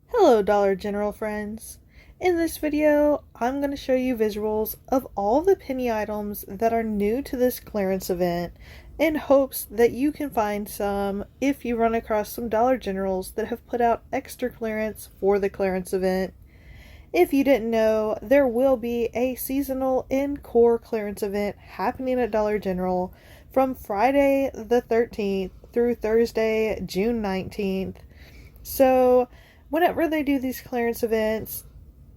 Hello Dollar General friends. In this video, I'm going to show you visuals of all the penny items that are new to this clearance event in hopes that you can find some if you run across some Dollar Generals that have put out extra clearance for the clearance event. If you didn't know, there will be a seasonal and core clearance event happening at Dollar General from Friday the 13th through Thursday, June 19th. So, whenever they do these clearance events,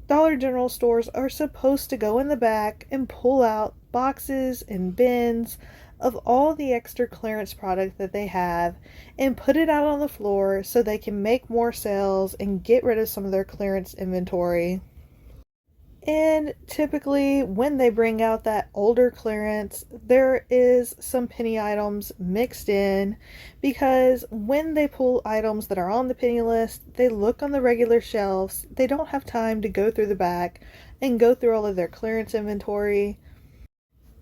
Dollar General stores are supposed to go in the back and pull out boxes and bins of all the extra clearance product that they have and put it out on the floor so they can make more sales and get rid of some of their clearance inventory. And typically, when they bring out that older clearance, there is some penny items mixed in because when they pull items that are on the penny list, they look on the regular shelves. They don't have time to go through the back and go through all of their clearance inventory.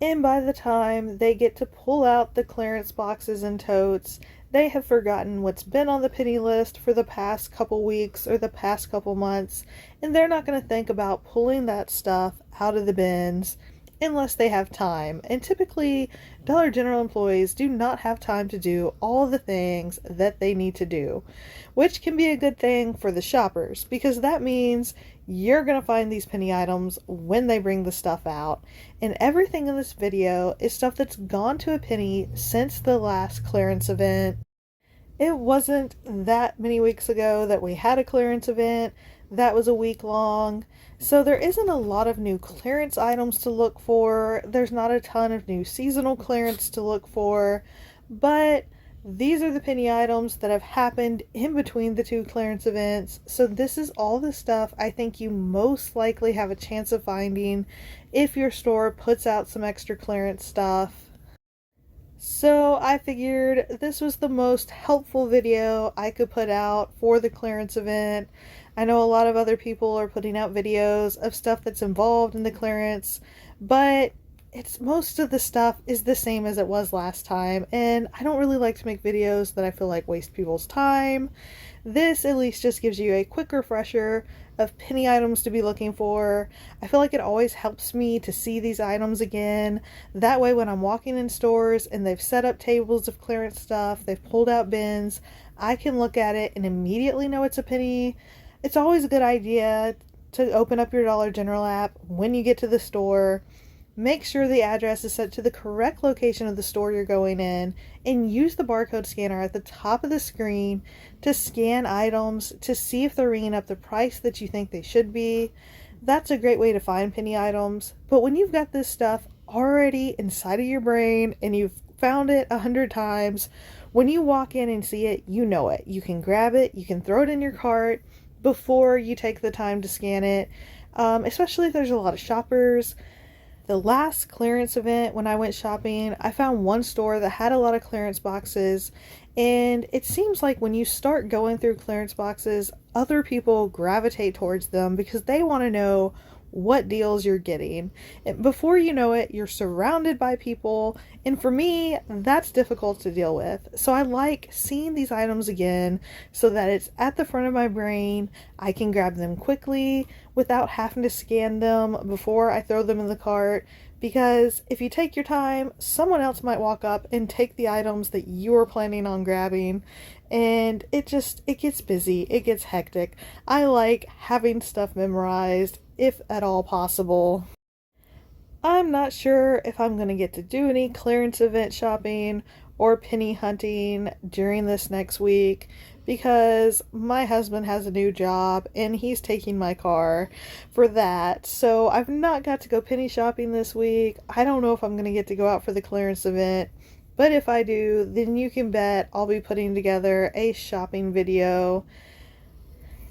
And by the time they get to pull out the clearance boxes and totes, they have forgotten what's been on the penny list for the past couple weeks or the past couple months, and they're not going to think about pulling that stuff out of the bins unless they have time. And typically, Dollar General employees do not have time to do all the things that they need to do, which can be a good thing for the shoppers because that means you're going to find these penny items when they bring the stuff out. And everything in this video is stuff that's gone to a penny since the last clearance event. It wasn't that many weeks ago that we had a clearance event. That was a week long. So there isn't a lot of new clearance items to look for. There's not a ton of new seasonal clearance to look for. But these are the penny items that have happened in between the two clearance events. So this is all the stuff I think you most likely have a chance of finding if your store puts out some extra clearance stuff. So I figured this was the most helpful video I could put out for the clearance event. I know a lot of other people are putting out videos of stuff that's involved in the clearance, but most of the stuff is the same as it was last time, and I don't really like to make videos that I feel like waste people's time. This at least just gives you a quick refresher of penny items to be looking for. I feel like it always helps me to see these items again. That way when I'm walking in stores and they've set up tables of clearance stuff, they've pulled out bins, I can look at it and immediately know it's a penny. It's always a good idea to open up your Dollar General app when you get to the store. Make sure the address is set to the correct location of the store you're going in, and use the barcode scanner at the top of the screen to scan items to see if they're ringing up the price that you think they should be. That's a great way to find penny items, but when you've got this stuff already inside of your brain and you've found it 100 times, when you walk in and see it, you know it. You can grab it, you can throw it in your cart before you take the time to scan it, especially if there's a lot of shoppers. The last clearance event when I went shopping, I found one store that had a lot of clearance boxes, and it seems like when you start going through clearance boxes, other people gravitate towards them because they want to know what deals you're getting. And before you know it, you're surrounded by people, and for me, that's difficult to deal with. So I like seeing these items again so that it's at the front of my brain. I can grab them quickly without having to scan them before I throw them in the cart. Because if you take your time, someone else might walk up and take the items that you were planning on grabbing, and it gets busy, it gets hectic. I like having stuff memorized if at all possible. I'm not sure if I'm going to get to do any clearance event shopping or penny hunting during this next week because my husband has a new job and he's taking my car for that. So I've not got to go penny shopping this week. I don't know if I'm going to get to go out for the clearance event, but if I do, then you can bet I'll be putting together a shopping video.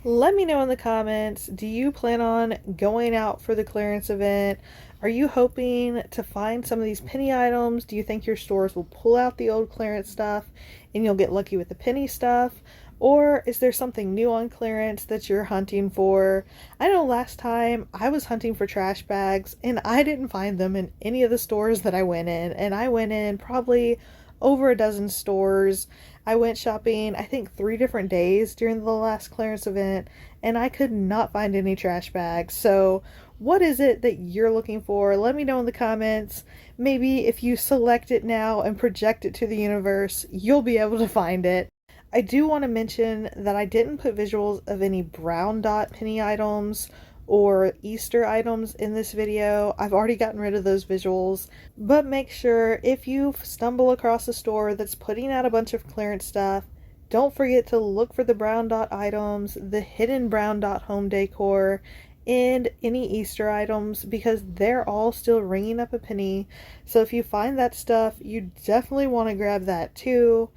Let me know in the comments, do you plan on going out for the clearance event? Are you hoping to find some of these penny items? Do you think your stores will pull out the old clearance stuff and you'll get lucky with the penny stuff? Or is there something new on clearance that you're hunting for? I know last time I was hunting for trash bags and I didn't find them in any of the stores that I went in. And I went in probably over a dozen stores. I went shopping, I think 3 different days during the last clearance event, and I could not find any trash bags. So, what is it that you're looking for? Let me know in the comments. Maybe if you select it now and project it to the universe, you'll be able to find it. I do want to mention that I didn't put visuals of any brown dot penny items or Easter items in this video. I've already gotten rid of those visuals, but make sure if you stumble across a store that's putting out a bunch of clearance stuff, don't forget to look for the brown dot items, the hidden brown dot home decor, and any Easter items because they're all still ringing up a penny. So if you find that stuff, you definitely want to grab that too.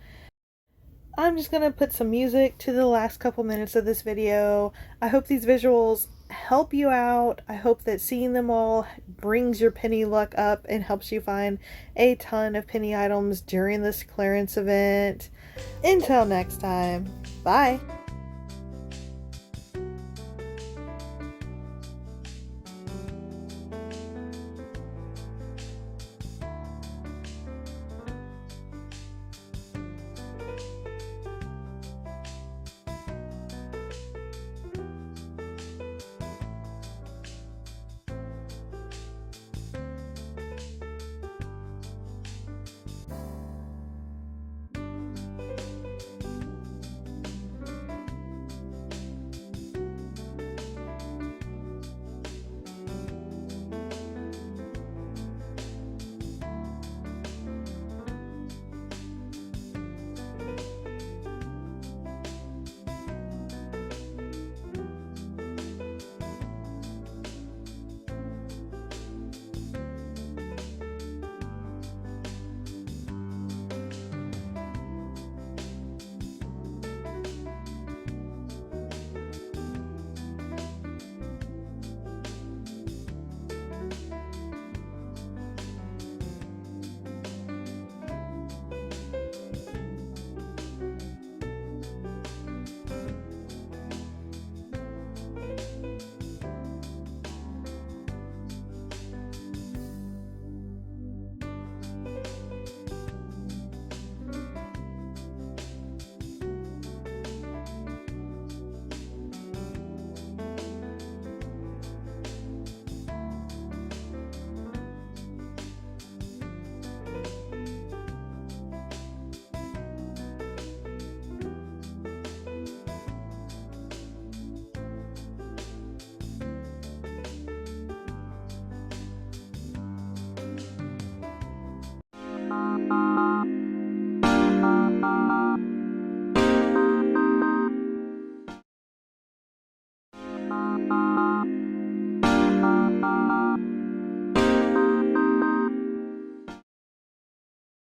I'm just going to put some music to the last couple minutes of this video. I hope these visuals help you out. I hope that seeing them all brings your penny luck up and helps you find a ton of penny items during this clearance event. Until next time, bye!